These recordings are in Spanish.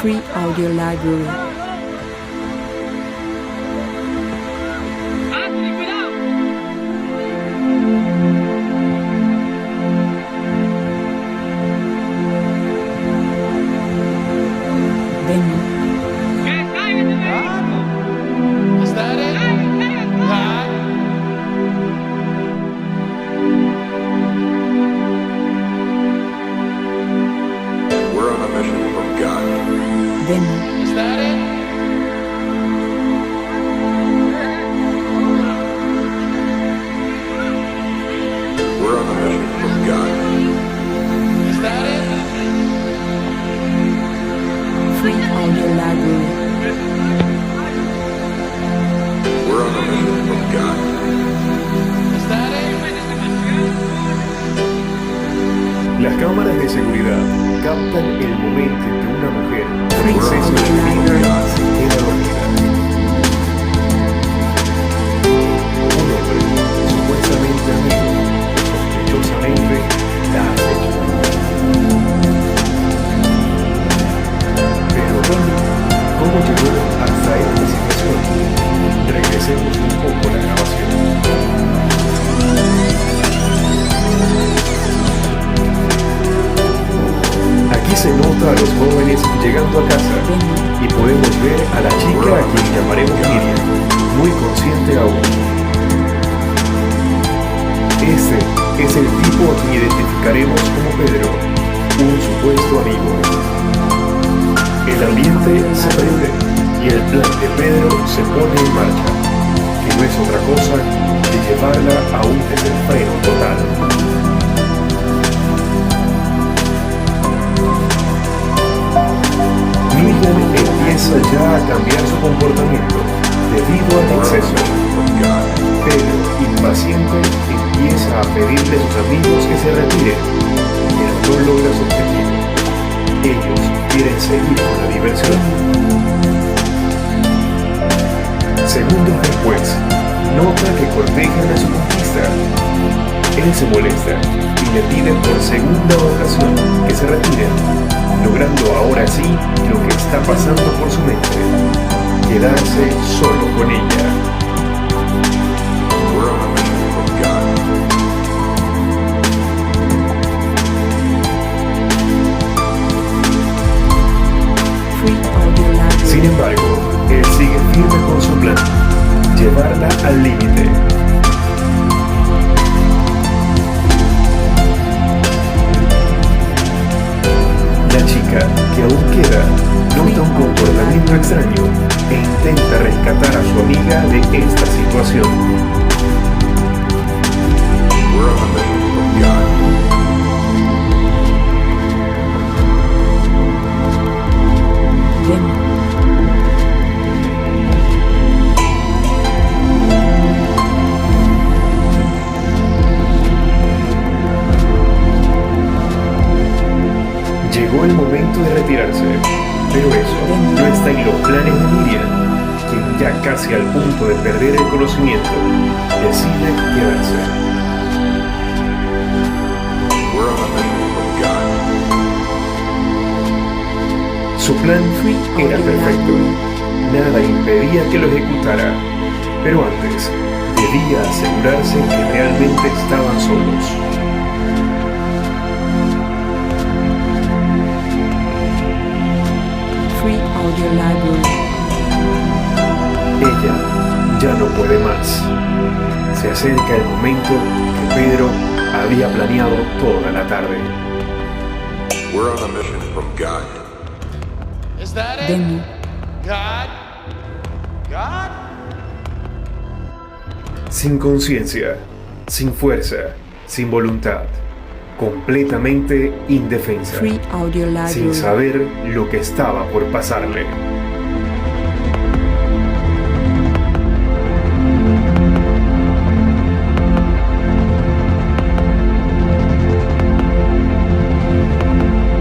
Free Audio Library. Demo. Is that it? God? We're on a mission from God. Demo. Is that it? We're on a mission from God. Is that it? Free Audio Library. We're on a mission from God. Is that it? Las cámaras de seguridad captan el momento en que una mujer por exceso de bebida se queda dormida. Un hombre, supuestamente amigo, sospechosamente la acecha. Pero ¿cómo llegó hasta esta situación? Regresemos un poco a la grabación. Aquí se nota a los jóvenes llegando a casa y podemos ver a la chica a quien llamaremos Miriam, muy consciente aún. Este es el tipo a quien identificaremos como Pedro, un supuesto amigo. El ambiente se prende y el plan de Pedro se pone en marcha, que no es otra cosa que llevarla a un desenfreno total. Miriam empieza ya a cambiar su comportamiento debido al exceso. Pedro, impaciente, empieza a pedirle a sus amigos que se retiren, pero no logra su objetivo. Ellos quieren seguir con la diversión. Segundos después, nota que cortejan a su conquista. Él se molesta y le pide por segunda ocasión que se retiren, logrando ahora sí lo que está pasando por su mente: quedarse solo con ella. We're on a mission from God. Free Audio Library. Sin embargo, él sigue firme con su plan: llevarla al límite. La chica, que aún queda, nota un comportamiento extraño e intenta rescatar a su amiga de esta situación. We're on a mission from God. Demo. Llegó el momento de retirarse, pero eso no está en los planes de Miriam, quien ya casi al punto de perder el conocimiento, decide quedarse. We're on a mission from God. Su plan era perfecto, nada impedía que lo ejecutara, pero antes debía asegurarse que realmente estaban solos. Free Audio Library. Ella ya no puede más. Se acerca el momento que Pedro había planeado toda la tarde. We're on a mission from God. Is that it? Demo. God? God? Sin conciencia, sin fuerza, sin voluntad, completamente indefensa, Free Audio Library. sin saber lo que estaba por pasarle.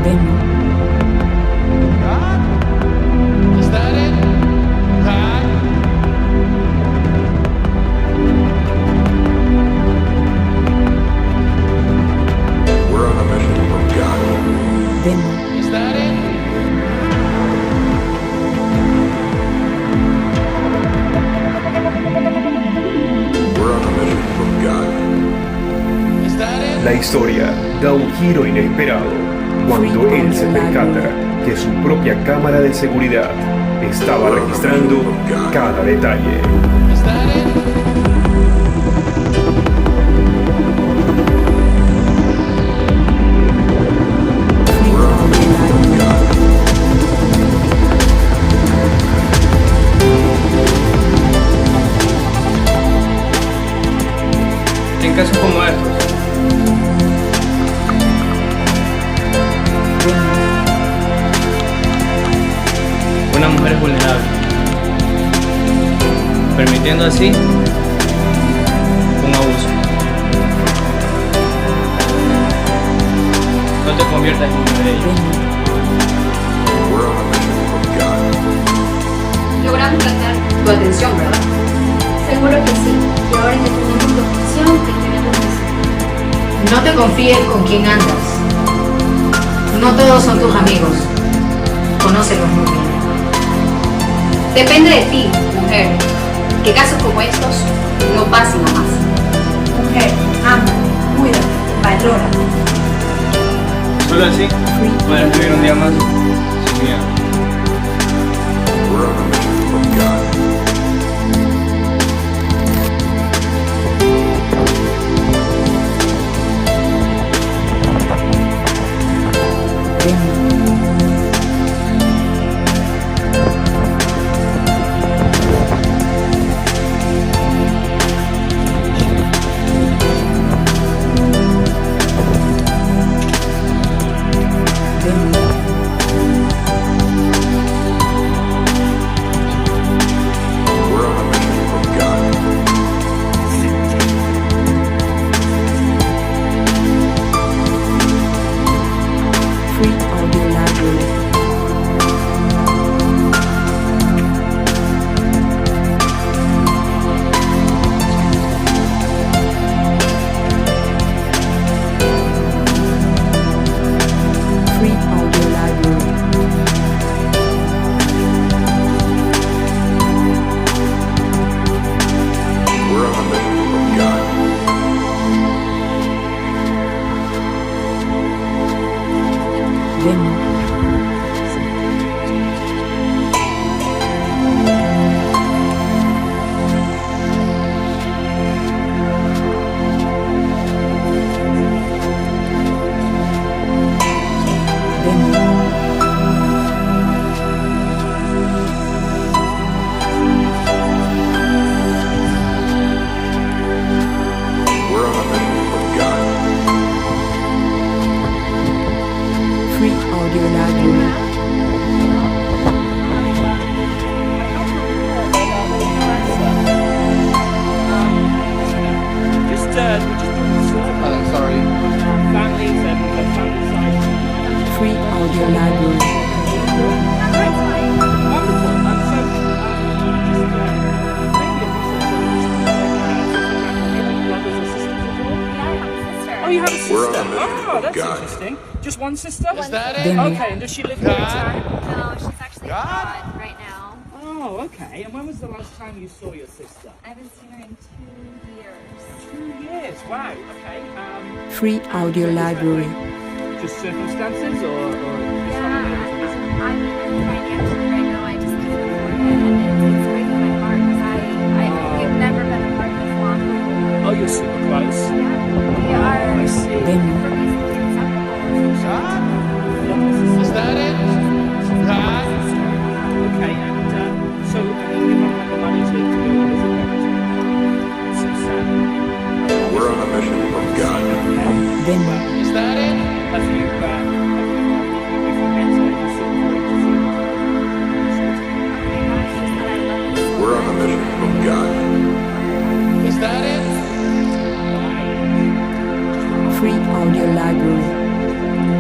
Demo. God? Is that it? God? We're on a mission from God. Demo. Is that it? We're on a mission from God. Is that it? La historia da un giro inesperado cuando él se percata que su propia cámara de seguridad estaba registrando cada detalle. Is that it? Free Audio Library. En casos como estos, Demo. una mujer es vulnerable, permitiendo así un abuso. No te conviertas en uno de ellos. Demo. We're on a mission from God. Logramos captar tu atención, ¿verdad? Seguro que sí. Y ahora que tenemos tu opción, te queremos decir. No te confíes con quién andas. No todos son tus amigos. Conócelos muy bien. Depende de ti, mujer, que casos como estos no pasen a más. Mujer, ama, cuida, valora. Solo así puedes vivir un día más sin miedo. We're on a mission from God. Demo. Demo. We're on a mission from God. Free Audio Library. Free Audio Library. We're on a mission from God. Demo. Demo. We're on a mission from God. Free Audio Library. Just doing some Sorry. families and the family side. Free Audio Library. Wonderful. And so, just maybe a brothers or sisters at all? Oh, you have a sister. We're on a mission Oh, from that's God. interesting. Just one sister? Is that it? Demo. Okay, and does she live here in town? No, she's actually God. abroad right now. Oh, okay. And when was the last time you saw your sister? I haven't seen her in 2 years. 2 years. Wow. Okay. Free Audio Library. Just circumstances, or Yeah, I'm financially right now. I just can't afford it, and it's breaking my heart because we've never been apart this long. oh, you're super close. Yeah, we are. I see. Demo. We're basically inseparable. God? Is that it? God? Okay, and so I mean, you don't have the money to go visit them. It's so sad. We're on a mission from God. Demo. Is that it? Have you met you sort of going to see We're on a mission from God. Is that it? Free Audio Library.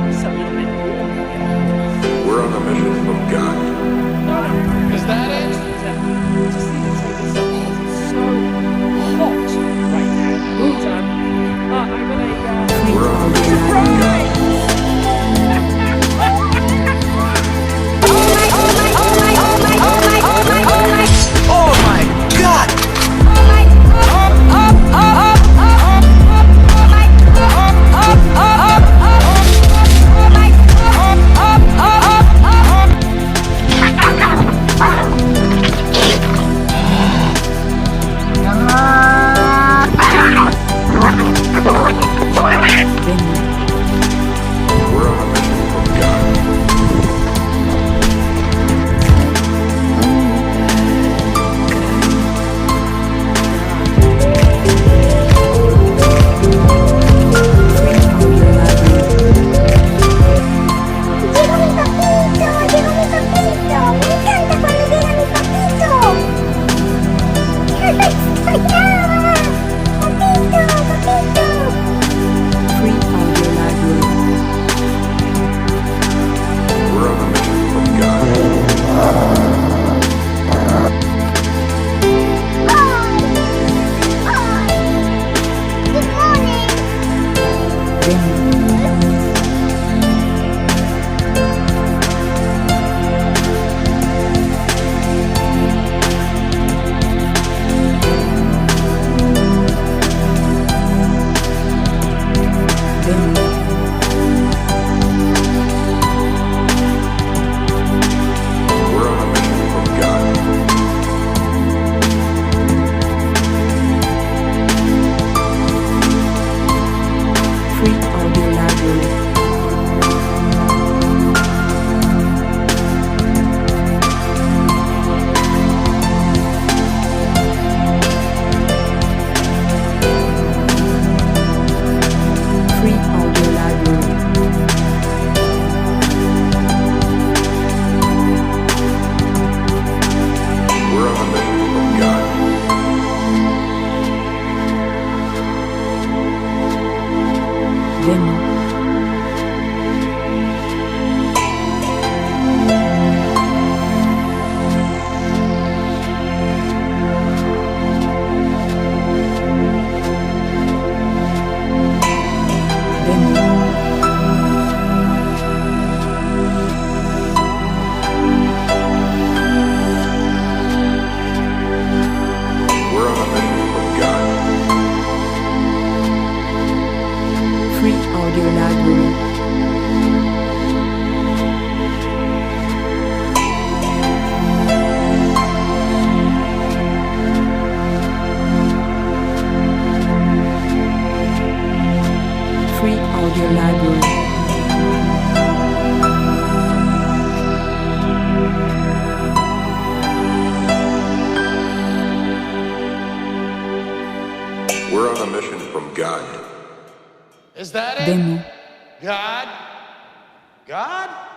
It's a little bit warm here. We're on a mission from God. Is that it? Just need to say this. It's so hot right now. And, I'm gonna Free We're on a Audio mission from Library. God. We're on a mission from God. Is that it? Demo. God? God?